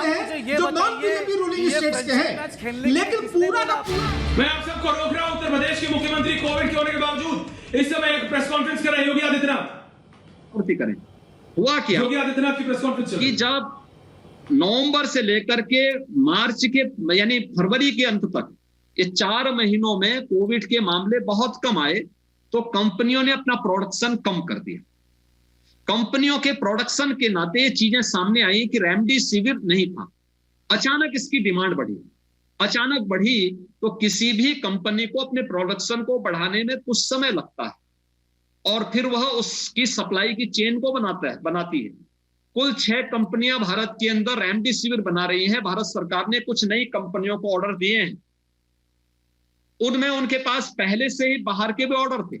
ऐसे हैं जो नॉन बीजेपी रूलिंग स्टेट्स के हैं, लेकिन पूरा का पूरा। मैं आप सबको रोक रहा हूं। उत्तर प्रदेश के मुख्यमंत्री कोविड के होने के बावजूद इस समय एक प्रेस कॉन्फ्रेंस कर रहे हैं। योगी आदित्यनाथ करें हुआ क्या, योगी आदित्यनाथ की प्रेस कॉन्फ्रेंस कि जब नवंबर से लेकर के मार्च के यानी फरवरी के अंत तक ये 4 महीनों में कोविड के मामले बहुत कम आए, तो कंपनियों ने अपना प्रोडक्शन कम कर दिया। कंपनियों के प्रोडक्शन के नाते ये चीजें सामने आई कि रेमडेसिविर नहीं था। अचानक इसकी डिमांड बढ़ी, अचानक बढ़ी तो किसी भी कंपनी को अपने प्रोडक्शन को बढ़ाने में कुछ समय लगता है और फिर वह उसकी सप्लाई की चेन को बनाती है। कुल 6 कंपनियां भारत के अंदर रेमडेसिविर बना रही हैं। भारत सरकार ने कुछ नई कंपनियों को ऑर्डर दिए हैं, उनमें उनके पास पहले से ही बाहर के भी ऑर्डर थे।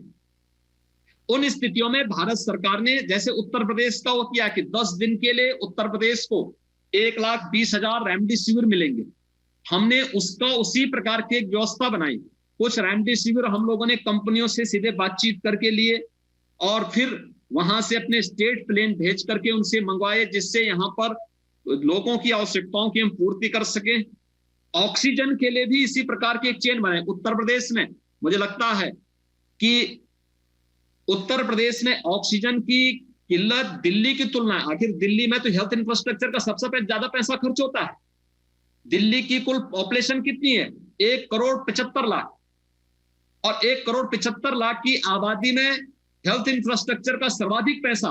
उन स्थितियों में भारत सरकार ने, जैसे उत्तर प्रदेश का वो किया कि 10 दिन के लिए उत्तर प्रदेश को 1,20,000 रेमडेसिविर मिलेंगे। हमने उसका उसी प्रकार की एक व्यवस्था बनाई। कुछ रेमडेसिविर हम लोगों ने कंपनियों से सीधे बातचीत करके लिए और फिर वहां से अपने स्टेट प्लेन भेज करके उनसे मंगवाए, जिससे यहां पर लोगों की आवश्यकताओं की हम पूर्ति कर सके। ऑक्सीजन के लिए भी इसी प्रकार की एक चेन बनाए। उत्तर प्रदेश में मुझे लगता है कि उत्तर प्रदेश में ऑक्सीजन की किल्लत दिल्ली की तुलना, आखिर दिल्ली में तो हेल्थ इंफ्रास्ट्रक्चर का सबसे ज्यादा पैसा खर्च होता है। दिल्ली की कुल पॉपुलेशन कितनी है? 1,75,00,000 और 1,75,00,000 की आबादी में हेल्थ इंफ्रास्ट्रक्चर का सर्वाधिक पैसा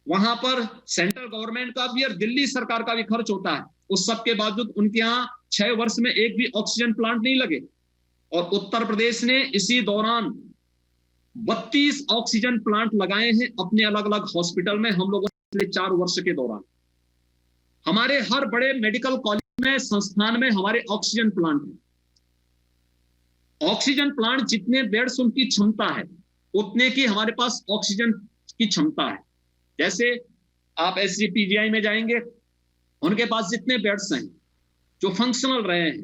वहां पर सेंट्रल गवर्नमेंट का भी और दिल्ली सरकार का भी खर्च होता है। उस सब के बावजूद उनके यहाँ 6 वर्ष में एक भी ऑक्सीजन प्लांट नहीं लगे और उत्तर प्रदेश ने इसी दौरान 32 ऑक्सीजन प्लांट लगाए हैं अपने अलग अलग हॉस्पिटल में। हम लोगों ने पिछले 4 वर्ष के दौरान हमारे हर बड़े मेडिकल कॉलेज में, संस्थान में हमारे ऑक्सीजन प्लांट हैं। ऑक्सीजन प्लांट जितने बेड्स उनकी क्षमता है उतने की हमारे पास ऑक्सीजन की क्षमता है। जैसे आप SGPGI में जाएंगे, उनके पास जितने बेड्स हैं जो फंक्शनल रहे हैं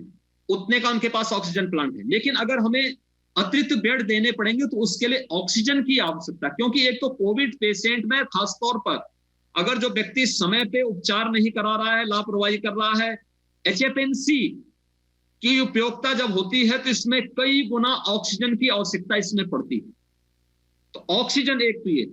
उतने का उनके पास ऑक्सीजन प्लांट है। लेकिन अगर हमें अतिरिक्त बेड देने पड़ेंगे तो उसके लिए ऑक्सीजन की आवश्यकता, क्योंकि एक तो कोविड पेशेंट में खासतौर पर अगर जो व्यक्ति समय पे उपचार नहीं करा रहा है, लापरवाही कर रहा है, HFNC की उपयोगिता जब होती है तो इसमें कई गुना ऑक्सीजन की आवश्यकता इसमें पड़ती है। तो ऑक्सीजन एक तो ये,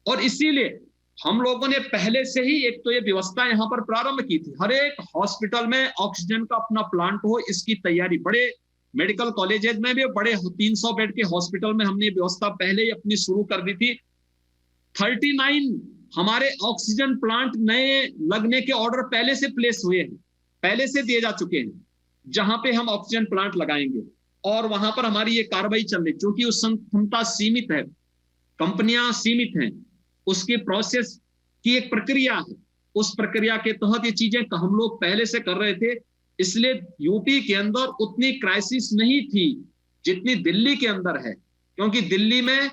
और इसीलिए हम लोगों ने पहले से ही एक तो ये व्यवस्था यहां पर प्रारंभ की थी। हर एक हॉस्पिटल में ऑक्सीजन का अपना प्लांट हो, इसकी तैयारी बड़े मेडिकल कॉलेजेस में भी, बड़े 300 बेड के हॉस्पिटल में हमने व्यवस्था पहले ही अपनी शुरू कर दी थी। 39 हमारे ऑक्सीजन प्लांट नए लगने के ऑर्डर पहले से प्लेस हुए हैं, पहले से दिए जा चुके हैं, जहां पे हम ऑक्सीजन प्लांट लगाएंगे और वहां पर हमारी ये कार्रवाई चल रही, क्योंकि उस क्षमता सीमित है, कंपनियां सीमित हैं, उसकी प्रोसेस की एक प्रक्रिया है। उस प्रक्रिया के तहत ये चीजें हम लोग पहले से कर रहे थे, इसलिए यूपी के अंदर उतनी क्राइसिस नहीं थी जितनी दिल्ली के अंदर है। क्योंकि दिल्ली में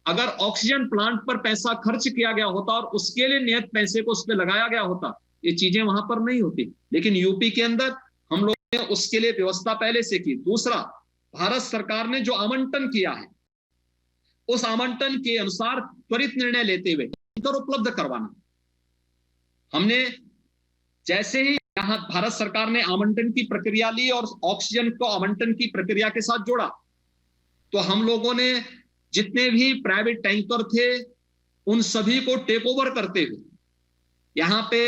अगर ऑक्सीजन प्लांट पर पैसा खर्च किया गया होता और उसके लिए नियत पैसे को उस पर लगाया गया होता, ये चीजें वहां पर नहीं होती। लेकिन यूपी के अंदर हम लोग ने उसके लिए व्यवस्था पहले से की। दूसरा, भारत सरकार ने जो आवंटन किया है उस आवंटन के अनुसार त्वरित निर्णय लेते हुए टैंकर उपलब्ध करवाना। हमने जैसे ही यहां भारत सरकार ने आवंटन की प्रक्रिया ली और ऑक्सीजन को आवंटन की प्रक्रिया के साथ जोड़ा, तो हम लोगों ने जितने भी प्राइवेट टैंकर थे उन सभी को टेक ओवर करते हुए यहां पे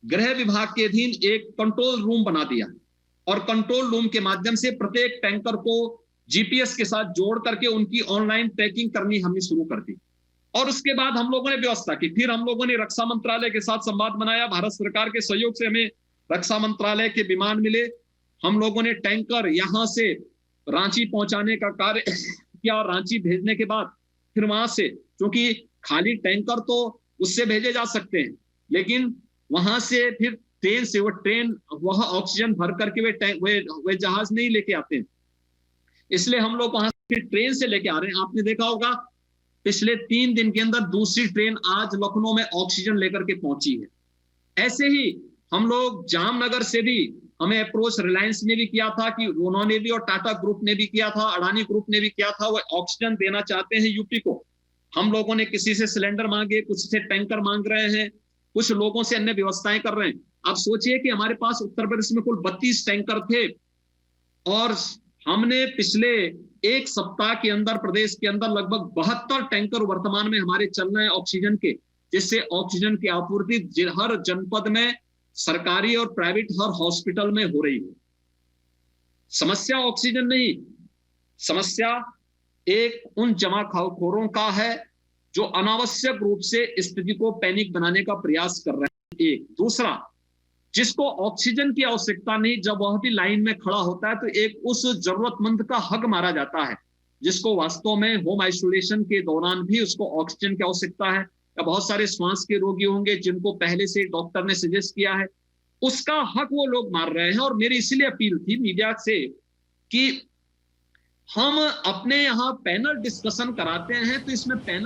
गृह विभाग के अधीन एक कंट्रोल रूम बना दिया और कंट्रोल रूम के माध्यम से प्रत्येक टैंकर को GPS के साथ जोड़ करके उनकी ऑनलाइन ट्रैकिंग करनी हमने शुरू कर दी। और उसके बाद हम लोगों ने व्यवस्था की। फिर हम लोगों ने रक्षा मंत्रालय के साथ संवाद बनाया। भारत सरकार के सहयोग से हमें रक्षा मंत्रालय के विमान मिले। हम लोगों ने टैंकर यहां से रांची पहुंचाने का कार्य किया और रांची भेजने के बाद फिर वहां से, क्योंकि खाली टैंकर तो उससे भेजे जा सकते हैं, लेकिन वहां से फिर ट्रेन से वह ऑक्सीजन भर करके वे जहाज नहीं लेके आते हैं, इसलिए हम लोग वहां से ट्रेन से लेके आ रहे हैं। आपने देखा होगा पिछले 3 दिन के अंदर दूसरी ट्रेन आज लखनऊ में ऑक्सीजन लेकर के पहुंची है। ऐसे ही हम लोग जामनगर से भी हमें अप्रोच रिलायंस ने भी किया था, कि उन्होंने भी और टाटा ग्रुप ने भी किया था, अडानी ग्रुप ने भी किया था, वो ऑक्सीजन देना चाहते हैं यूपी को। हम लोगों ने किसी से सिलेंडर मांगे, कुछ से टैंकर मांग रहे हैं, कुछ लोगों से अन्य व्यवस्थाएं कर रहे हैं। आप सोचिए कि हमारे पास उत्तर प्रदेश में कुल 32 टैंकर थे और हमने पिछले एक सप्ताह के अंदर प्रदेश के अंदर लगभग 72 टैंकर वर्तमान में हमारे चल रहे हैं ऑक्सीजन के, जिससे ऑक्सीजन की आपूर्ति हर जनपद में सरकारी और प्राइवेट हर हॉस्पिटल में हो रही है। समस्या ऑक्सीजन नहीं, समस्या एक उन जमाखोरों का है जो अनावश्यक रूप से स्थिति को पैनिक बनाने का प्रयास कर रहे हैं। एक दूसरा, जिसको ऑक्सीजन की आवश्यकता नहीं, जब वह भी लाइन में खड़ा होता है तो एक उस जरूरतमंद का हक मारा जाता है जिसको वास्तव में होम आइसोलेशन के दौरान भी उसको ऑक्सीजन की आवश्यकता है, या बहुत सारे श्वास के रोगी होंगे जिनको पहले से डॉक्टर ने सजेस्ट किया है, उसका हक वो लोग मार रहे हैं। और मेरी इसलिए अपील थी मीडिया से कि हम अपने यहाँ पैनल डिस्कशन कराते हैं तो इसमें पैनल